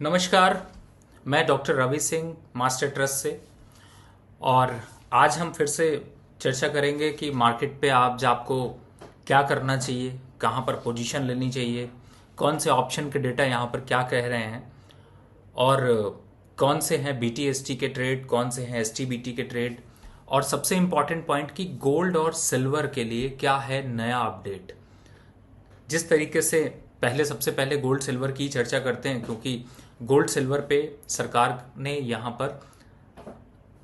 नमस्कार। मैं doctor Ravi Singh Master Trust से। और आज हम फिर से चर्चा करेंगे कि मार्केट पे आज आपको क्या करना चाहिए, कहाँ पर पोजीशन लेनी चाहिए, कौन से ऑप्शन के डेटा यहाँ पर क्या कह रहे हैं, और कौन से हैं BTST के ट्रेड, कौन से हैं STBT के ट्रेड, और सबसे इम्पॉर्टेंट पॉइंट कि गोल्ड और सिल्वर के लिए क्या है नया अपडेट। जिस तरीके से सबसे पहले गोल्ड सिल्वर की चर्चा करते हैं, क्योंकि गोल्ड सिल्वर पे सरकार ने यहाँ पर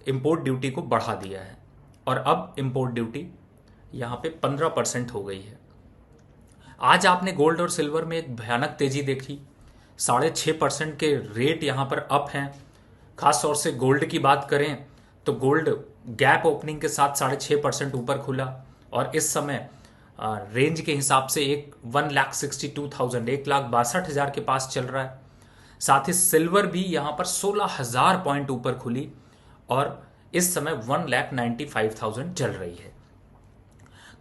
इंपोर्ट ड्यूटी को बढ़ा दिया है और अब इंपोर्ट ड्यूटी यहाँ पे 15% हो गई है। आज आपने गोल्ड और सिल्वर में एक भयानक तेजी देखी। 6.5% के रेट यहाँ पर अप हैं। खास तौर से गोल्ड की बात करें तो गोल्ड गैप ओपनिंग के साथ 6.5% ऊपर खुला और इस समय रेंज के हिसाब से 1,62,000 1,62,000 के पास चल रहा है। साथ ही सिल्वर भी यहां पर 16,000 पॉइंट ऊपर खुली और इस समय 1,95,000 चल रही है।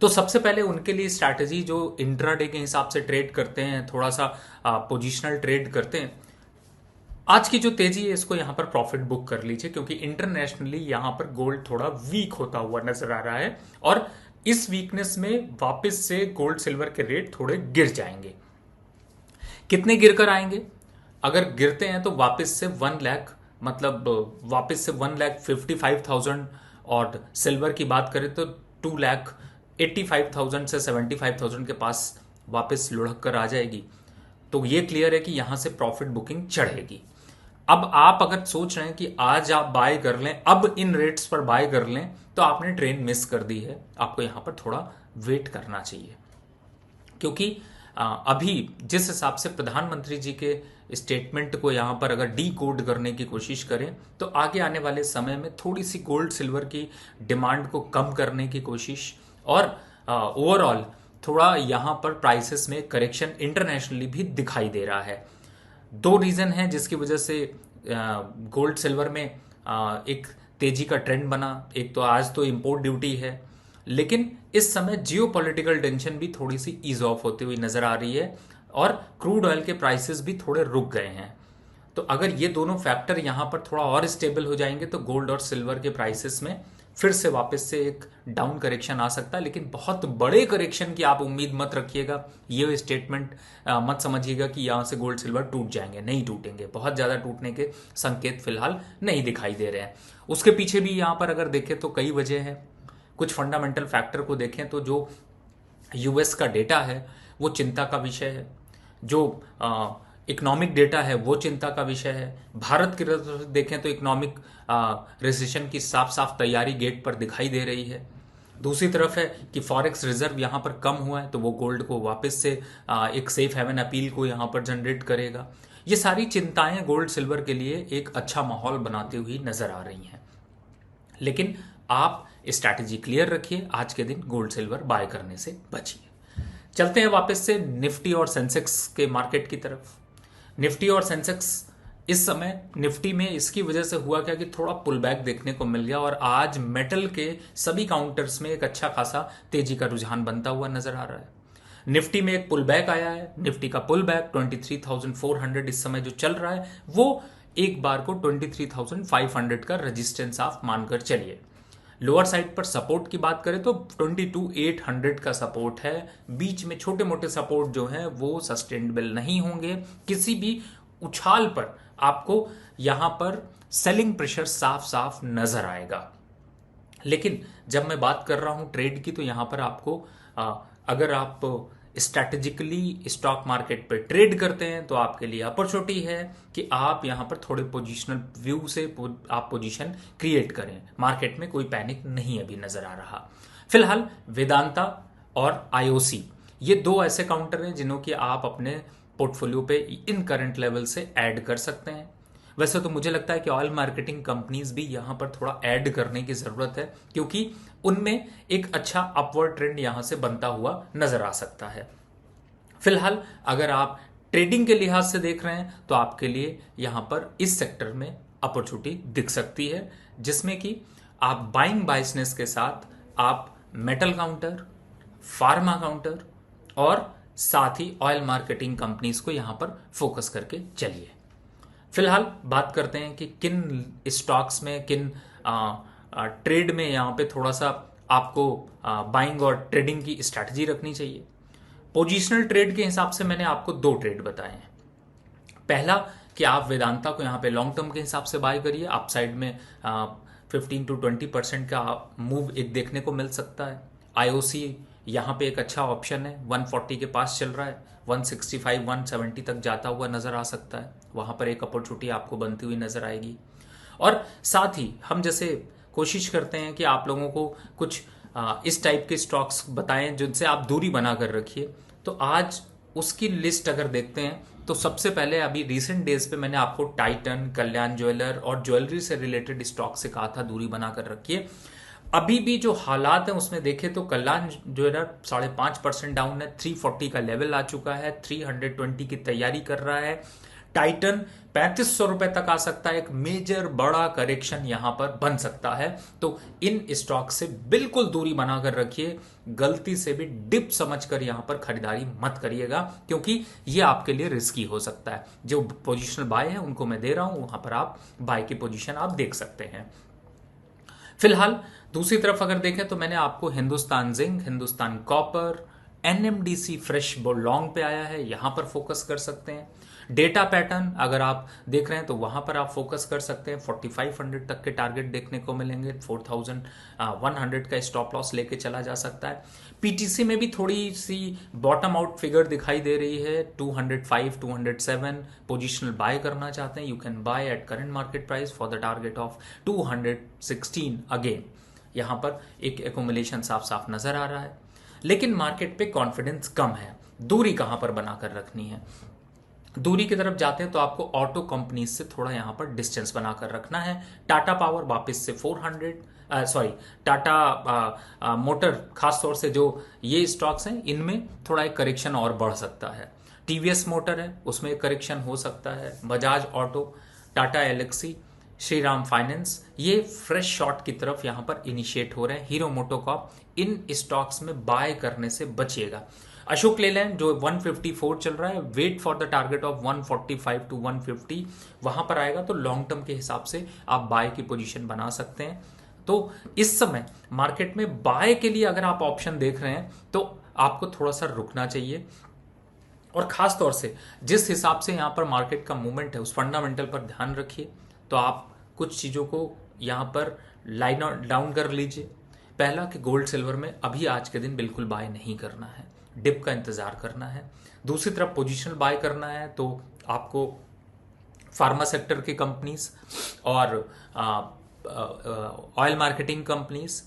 तो सबसे पहले उनके लिए स्ट्रैटेजी जो इंट्राडे के हिसाब से ट्रेड करते हैं, थोड़ा सा पोजिशनल ट्रेड करते हैं, आज की जो तेजी है इसको यहां पर प्रॉफिट बुक कर लीजिए, क्योंकि इंटरनेशनली यहां पर गोल्ड थोड़ा वीक होता हुआ नजर आ रहा है और इस वीकनेस में वापस से गोल्ड सिल्वर के रेट थोड़े गिर जाएंगे। कितने गिर कर आएंगे? अगर गिरते हैं तो वापस से 1 लाख, मतलब वापस से 1,55,000, और सिल्वर की बात करें तो 2,85,000 से 75,000 के पास वापस लुढ़क कर आ जाएगी। तो ये क्लियर है कि यहां से प्रॉफिट बुकिंग चढ़ेगी। अब आप अगर सोच रहे हैं कि आज आप बाय कर लें, अब इन रेट्स पर बाय कर लें, तो आपने ट्रेन मिस कर दी है। आपको यहां पर थोड़ा वेट करना चाहिए, क्योंकि अभी जिस हिसाब से प्रधानमंत्री जी के स्टेटमेंट को यहां पर अगर डी कोड करने की कोशिश करें तो आगे आने वाले समय में थोड़ी सी गोल्ड सिल्वर की डिमांड को कम करने की कोशिश और ओवरऑल थोड़ा यहां पर प्राइसेस में करेक्शन इंटरनेशनली भी दिखाई दे रहा है। 2 रीजन है जिसकी वजह से गोल्ड सिल्वर में एक तेजी का ट्रेंड बना। एक तो आज तो इंपोर्ट ड्यूटी है, लेकिन इस समय जियोपॉलिटिकल टेंशन भी थोड़ी सी ईज ऑफ होती हुई नजर आ रही है और क्रूड ऑयल के प्राइसेस भी थोड़े रुक गए हैं। तो अगर ये दोनों फैक्टर यहां पर थोड़ा और स्टेबल हो जाएंगे तो गोल्ड और सिल्वर के प्राइसेस में फिर से वापस से एक डाउन करेक्शन आ सकता है, लेकिन बहुत बड़े करेक्शन की आप उम्मीद मत रखिएगा। ये स्टेटमेंट मत समझिएगा कि यहां से गोल्ड सिल्वर टूट जाएंगे, नहीं टूटेंगे। बहुत ज्यादा टूटने के संकेत फिलहाल नहीं दिखाई दे रहे हैं। उसके पीछे भी यहां पर अगर देखें तो कई वजह है। कुछ फंडामेंटल फैक्टर को देखें तो जो यूएस का डेटा है वो चिंता का विषय है, जो इकोनॉमिक डेटा है वो चिंता का विषय है। भारत की तरफ से देखें तो इकोनॉमिक रिसेशन की साफ साफ तैयारी गेट पर दिखाई दे रही है। दूसरी तरफ है कि फॉरेक्स रिजर्व यहां पर कम हुआ है, तो वो गोल्ड को वापस से एक सेफ हेवन अपील को यहां पर जनरेट करेगा। ये सारी चिंताएं गोल्ड सिल्वर के लिए एक अच्छा माहौल बनाती हुई नजर आ रही हैं। लेकिन आप स्ट्रैटेजी क्लियर रखिए, आज के दिन गोल्ड सिल्वर बाय करने से बचिए। चलते हैं वापस से निफ्टी और सेंसेक्स के मार्केट की तरफ। निफ्टी और सेंसेक्स इस समय निफ्टी में इसकी वजह से हुआ क्या कि थोड़ा पुल बैक देखने को मिल गया और आज मेटल के सभी काउंटर्स में एक अच्छा खासा तेजी का रुझान बनता हुआ नजर आ रहा है। निफ्टी में एक पुल बैक आया है। निफ्टी का पुल बैक 23,400 इस समय जो चल रहा है वो एक बार को 23,500 का रेजिस्टेंस आप मानकर चलिए। लोअर साइड पर सपोर्ट की बात करें तो 22,800 का सपोर्ट है। बीच में छोटे मोटे सपोर्ट जो है वो सस्टेनेबल नहीं होंगे। किसी भी उछाल पर आपको यहां पर सेलिंग प्रेशर साफ साफ नजर आएगा। लेकिन जब मैं बात कर रहा हूं ट्रेड की, तो यहां पर आपको अगर आप स्ट्रैटेजिकली स्टॉक मार्केट पर ट्रेड करते हैं तो आपके लिए अपॉर्चुनिटी है कि आप यहां पर थोड़े पोजीशनल व्यू से आप पोजीशन क्रिएट करें। मार्केट में कोई पैनिक नहीं अभी नजर आ रहा। फिलहाल वेदांता और आईओसी ये 2 ऐसे काउंटर हैं जिन्हों की आप अपने पोर्टफोलियो पे इन करंट लेवल से ऐड कर सकते हैं। वैसे तो मुझे लगता है कि ऑयल मार्केटिंग कंपनीज भी यहां पर थोड़ा ऐड करने की जरूरत है, क्योंकि उनमें एक अच्छा अपवर्ड ट्रेंड यहां से बनता हुआ नजर आ सकता है। फिलहाल अगर आप ट्रेडिंग के लिहाज से देख रहे हैं तो आपके लिए यहां पर इस सेक्टर में अपॉर्चुनिटी दिख सकती है, जिसमें कि आप बाइंग बाइसनेस के साथ आप मेटल काउंटर, फार्मा काउंटर और साथ ही ऑयल मार्केटिंग कंपनीज को यहां पर फोकस करके चलिए। फिलहाल बात करते हैं कि किन स्टॉक्स में, किन ट्रेड में यहाँ पे थोड़ा सा आपको बाइंग और ट्रेडिंग की स्ट्रैटेजी रखनी चाहिए। पोजिशनल ट्रेड के हिसाब से मैंने आपको दो ट्रेड बताए हैं। पहला कि आप वेदांता को यहाँ पे लॉन्ग टर्म के हिसाब से बाय करिए, अपसाइड में 15 to 20% का मूव एक देखने को मिल सकता है। आईओसी यहाँ पे एक अच्छा ऑप्शन है, 140 के पास चल रहा है, 165 170 तक जाता हुआ नजर आ सकता है, वहां पर एक अपॉर्चुनिटी आपको बनती हुई नजर आएगी। और साथ ही हम जैसे कोशिश करते हैं कि आप लोगों को कुछ इस टाइप के स्टॉक्स बताएं जिनसे आप दूरी बना कर रखिए, तो आज उसकी लिस्ट अगर देखते हैं तो सबसे पहले अभी रिसेंट डेज पे मैंने आपको टाइटन, कल्याण ज्वेलर और ज्वेलरी से रिलेटेड स्टॉक से कहा था दूरी बनाकर रखिए। अभी भी जो हालात है उसमें देखें तो कल्याण ज्वेलर 5.5% डाउन है, 340 का लेवल आ चुका है, 320 की तैयारी कर रहा है। टाइटन 3500 रुपए तक आ सकता है, एक मेजर बड़ा करेक्शन यहां पर बन सकता है। तो इन स्टॉक से बिल्कुल दूरी बनाकर रखिए, गलती से भी डिप समझकर यहां पर खरीदारी मत करिएगा, क्योंकि ये आपके लिए रिस्की हो सकता है। जो पोजिशनल बाय है उनको मैं दे रहा हूं, वहां पर आप बाय की पोजीशन आप देख सकते हैं। फिलहाल दूसरी तरफ अगर देखें तो मैंने आपको Hindustan zinc, Hindustan copper, NMDC fresh long पे आया है, यहां पर फोकस कर सकते हैं। डेटा पैटर्न अगर आप देख रहे हैं तो वहां पर आप फोकस कर सकते हैं, 4500 तक के टारगेट देखने को मिलेंगे, 4100 का स्टॉप लॉस लेके चला जा सकता है। पीटीसी में भी थोड़ी सी बॉटम आउट फिगर दिखाई दे रही है, 205 207 पोजिशनल बाय करना चाहते हैं, you can by at current market price for the target of 216 again. यहां पर एक एकोमुलेशन साफ साफ नजर आ रहा है, लेकिन मार्केट पे कॉन्फिडेंस कम है। दूरी कहां पर बनाकर रखनी है? दूरी की तरफ जाते हैं तो आपको ऑटो कंपनीज से थोड़ा यहां पर डिस्टेंस बनाकर रखना है। टाटा पावर वापस से 400 टाटा मोटर खासतौर से जो ये स्टॉक्स हैं इनमें थोड़ा एक करेक्शन और बढ़ सकता है। टीवीएस मोटर है उसमें एक करेक्शन हो सकता है। Bajaj Auto, Tata Elxsi, Shriram Finance ये फ्रेश शॉर्ट की तरफ यहां पर इनिशिएट हो रहे हैं। हीरो मोटोकॉर्प, इन स्टॉक्स में बाय करने से बचिएगा। अशोक लेलैंड जो 154 चल रहा है, wait for the target of 145 to 150, वहां पर आएगा तो लॉन्ग टर्म के हिसाब से आप बाय की पोजीशन बना सकते हैं। तो इस समय मार्केट में बाय के लिए अगर आप ऑप्शन देख रहे हैं तो आपको थोड़ा सा रुकना चाहिए, और खास तौर से जिस हिसाब से यहां पर मार्केट का मूवमेंट है उस फंडामेंटल पर ध्यान रखिए। तो आप कुछ चीजों को यहां पर लाइन डाउन कर लीजिए। पहला कि गोल्ड सिल्वर में अभी आज के दिन बिल्कुल बाय नहीं करना है, डिप का इंतजार करना है। दूसरी तरफ पोजीशनल बाय करना है तो आपको फार्मा सेक्टर की कंपनीज और ऑयल मार्केटिंग कंपनीज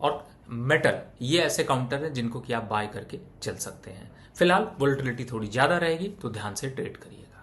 और मेटल, ये ऐसे काउंटर हैं जिनको कि आप बाय करके चल सकते हैं। फिलहाल वोलेटिलिटी थोड़ी ज्यादा रहेगी तो ध्यान से ट्रेड करिएगा।